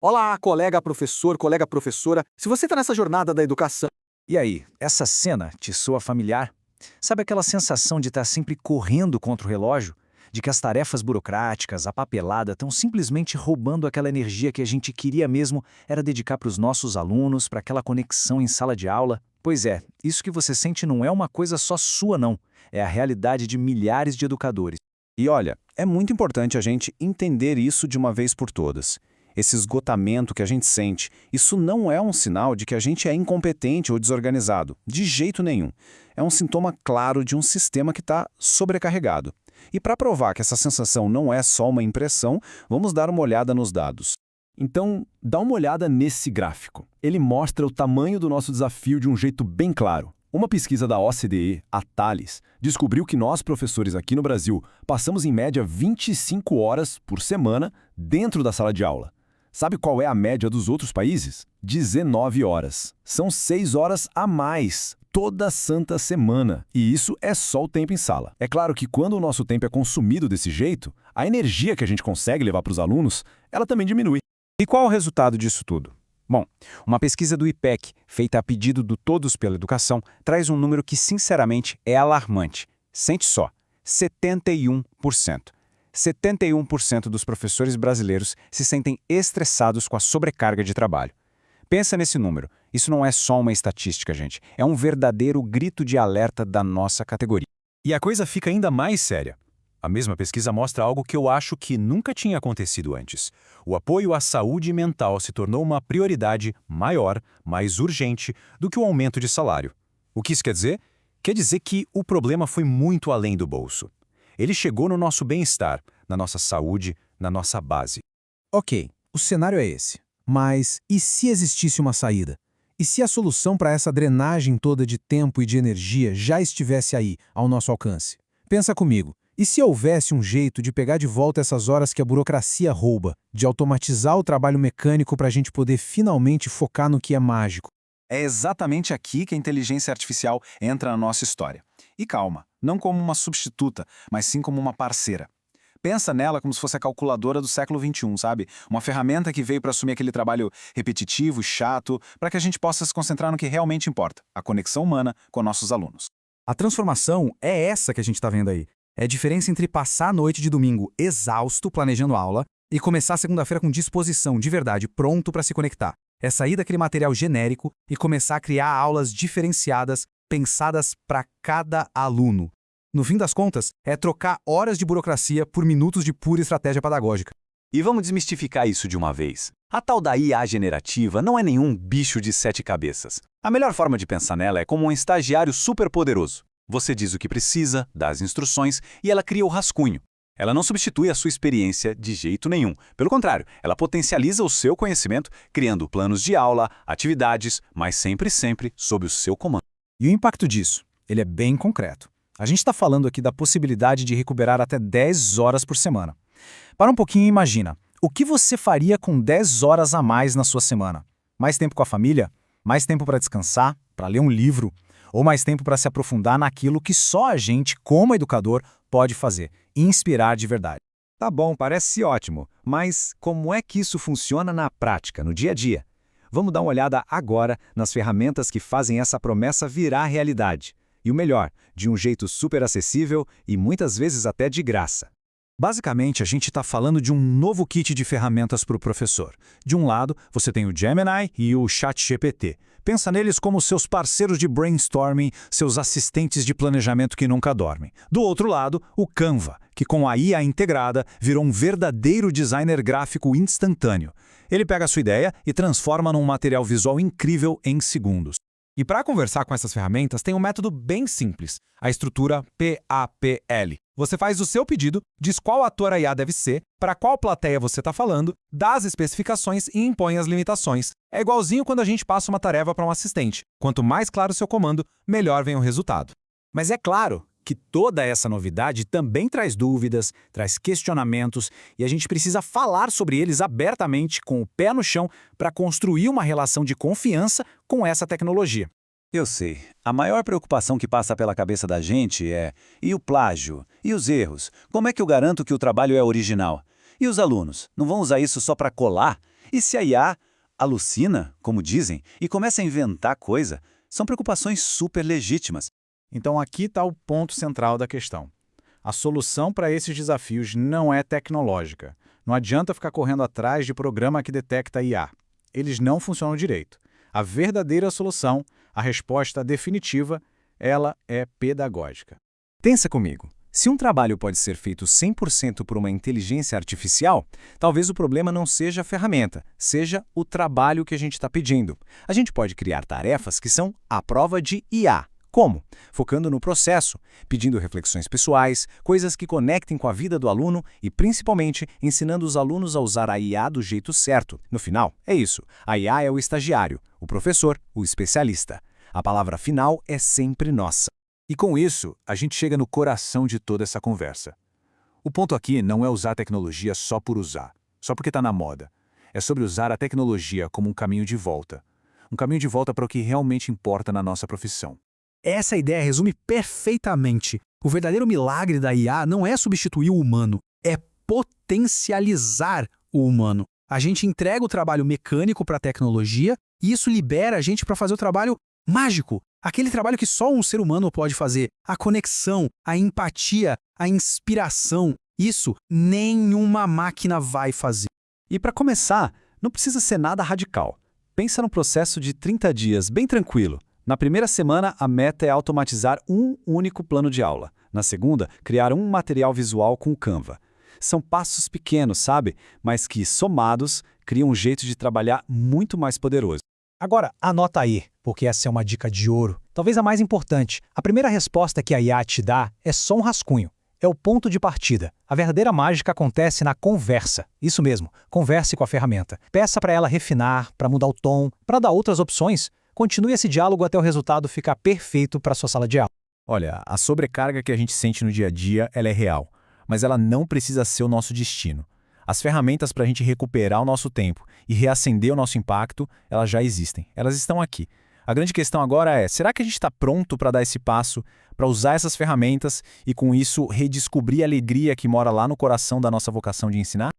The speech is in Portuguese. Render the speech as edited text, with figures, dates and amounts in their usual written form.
Olá, colega professor, colega professora. Se você está nessa jornada da educação. E aí, essa cena te soa familiar? Sabe aquela sensação de estar sempre correndo contra o relógio? De que as tarefas burocráticas, a papelada, estão simplesmente roubando aquela energia que a gente queria mesmo era dedicar para os nossos alunos, para aquela conexão em sala de aula? Pois é, isso que você sente não é uma coisa só sua, não. É a realidade de milhares de educadores. E olha, é muito importante a gente entender isso de uma vez por todas. Esse esgotamento que a gente sente, isso não é um sinal de que a gente é incompetente ou desorganizado, de jeito nenhum. É um sintoma claro de um sistema que está sobrecarregado. E para provar que essa sensação não é só uma impressão, vamos dar uma olhada nos dados. Então, dá uma olhada nesse gráfico. Ele mostra o tamanho do nosso desafio de um jeito bem claro. Uma pesquisa da OCDE, a Thales, descobriu que nós, professores aqui no Brasil, passamos em média 25 horas por semana dentro da sala de aula. Sabe qual é a média dos outros países? 19 horas. São 6 horas a mais toda santa semana. E isso é só o tempo em sala. É claro que quando o nosso tempo é consumido desse jeito, a energia que a gente consegue levar para os alunos, ela também diminui. E qual é o resultado disso tudo? Bom, uma pesquisa do IPEC, feita a pedido do Todos pela Educação, traz um número que, sinceramente, é alarmante. Sente só, 71%. 71% dos professores brasileiros se sentem estressados com a sobrecarga de trabalho. Pensa nesse número. Isso não é só uma estatística, gente. É um verdadeiro grito de alerta da nossa categoria. E a coisa fica ainda mais séria. A mesma pesquisa mostra algo que eu acho que nunca tinha acontecido antes. O apoio à saúde mental se tornou uma prioridade maior, mais urgente, do que o aumento de salário. O que isso quer dizer? Quer dizer que o problema foi muito além do bolso. Ele chegou no nosso bem-estar, na nossa saúde, na nossa base. Ok, o cenário é esse. Mas e se existisse uma saída? E se a solução para essa drenagem toda de tempo e de energia já estivesse aí, ao nosso alcance? Pensa comigo. E se houvesse um jeito de pegar de volta essas horas que a burocracia rouba, de automatizar o trabalho mecânico para a gente poder finalmente focar no que é mágico? É exatamente aqui que a inteligência artificial entra na nossa história. E calma, não como uma substituta, mas sim como uma parceira. Pensa nela como se fosse a calculadora do século XXI, sabe? Uma ferramenta que veio para assumir aquele trabalho repetitivo, chato, para que a gente possa se concentrar no que realmente importa, a conexão humana com nossos alunos. A transformação é essa que a gente está vendo aí. É a diferença entre passar a noite de domingo exausto planejando aula e começar a segunda-feira com disposição de verdade, pronto para se conectar. É sair daquele material genérico e começar a criar aulas diferenciadas, pensadas para cada aluno. No fim das contas, é trocar horas de burocracia por minutos de pura estratégia pedagógica. E vamos desmistificar isso de uma vez. A tal da IA generativa não é nenhum bicho de 7 cabeças. A melhor forma de pensar nela é como um estagiário superpoderoso. Você diz o que precisa, dá as instruções e ela cria o rascunho. Ela não substitui a sua experiência de jeito nenhum. Pelo contrário, ela potencializa o seu conhecimento, criando planos de aula, atividades, mas sempre sob o seu comando. E o impacto disso? Ele é bem concreto. A gente está falando aqui da possibilidade de recuperar até 10 horas por semana. Para um pouquinho e imagina, o que você faria com 10 horas a mais na sua semana? Mais tempo com a família? Mais tempo para descansar? Para ler um livro? Ou mais tempo para se aprofundar naquilo que só a gente, como educador, pode fazer, inspirar de verdade? Tá bom, parece ótimo, mas como é que isso funciona na prática, no dia a dia? Vamos dar uma olhada agora nas ferramentas que fazem essa promessa virar realidade. E o melhor, de um jeito super acessível e muitas vezes até de graça. Basicamente, a gente está falando de um novo kit de ferramentas para o professor. De um lado, você tem o Gemini e o ChatGPT. Pensa neles como seus parceiros de brainstorming, seus assistentes de planejamento que nunca dormem. Do outro lado, o Canva, que com a IA integrada virou um verdadeiro designer gráfico instantâneo. Ele pega a sua ideia e transforma num material visual incrível em segundos. E para conversar com essas ferramentas, tem um método bem simples, a estrutura PAPL. Você faz o seu pedido, diz qual ator a IA deve ser, para qual plateia você está falando, dá as especificações e impõe as limitações. É igualzinho quando a gente passa uma tarefa para um assistente. Quanto mais claro o seu comando, melhor vem o resultado. Mas é claro que toda essa novidade também traz dúvidas, traz questionamentos, e a gente precisa falar sobre eles abertamente, com o pé no chão, para construir uma relação de confiança com essa tecnologia. Eu sei. A maior preocupação que passa pela cabeça da gente é: e o plágio? E os erros? Como é que eu garanto que o trabalho é original? E os alunos? Não vão usar isso só para colar? E se a IA alucina, como dizem, e começa a inventar coisa, são preocupações super legítimas. Então aqui está o ponto central da questão. A solução para esses desafios não é tecnológica. Não adianta ficar correndo atrás de programa que detecta IA. Eles não funcionam direito. A verdadeira solução, a resposta definitiva, ela é pedagógica. Pensa comigo. Se um trabalho pode ser feito 100% por uma inteligência artificial, talvez o problema não seja a ferramenta, seja o trabalho que a gente está pedindo. A gente pode criar tarefas que são à prova de IA. Como? Focando no processo, pedindo reflexões pessoais, coisas que conectem com a vida do aluno e, principalmente, ensinando os alunos a usar a IA do jeito certo. No final, é isso. A IA é o estagiário, o professor, o especialista. A palavra final é sempre nossa. E com isso, a gente chega no coração de toda essa conversa. O ponto aqui não é usar a tecnologia só por usar, só porque está na moda. É sobre usar a tecnologia como um caminho de volta. Um caminho de volta para o que realmente importa na nossa profissão. Essa ideia resume perfeitamente. O verdadeiro milagre da IA não é substituir o humano, é potencializar o humano. A gente entrega o trabalho mecânico para a tecnologia e isso libera a gente para fazer o trabalho mágico. Aquele trabalho que só um ser humano pode fazer. A conexão, a empatia, a inspiração. Isso nenhuma máquina vai fazer. E para começar, não precisa ser nada radical. Pensa num processo de 30 dias, bem tranquilo. Na primeira semana, a meta é automatizar um único plano de aula. Na segunda, criar um material visual com o Canva. São passos pequenos, sabe? Mas que, somados, criam um jeito de trabalhar muito mais poderoso. Agora, anota aí, porque essa é uma dica de ouro. Talvez a mais importante. A primeira resposta que a IA te dá é só um rascunho. É o ponto de partida. A verdadeira mágica acontece na conversa. Isso mesmo, converse com a ferramenta. Peça para ela refinar, para mudar o tom, para dar outras opções. Continue esse diálogo até o resultado ficar perfeito para a sua sala de aula. Olha, a sobrecarga que a gente sente no dia a dia, ela é real, mas ela não precisa ser o nosso destino. As ferramentas para a gente recuperar o nosso tempo e reacender o nosso impacto, elas já existem, elas estão aqui. A grande questão agora é, será que a gente está pronto para dar esse passo, para usar essas ferramentas e com isso redescobrir a alegria que mora lá no coração da nossa vocação de ensinar?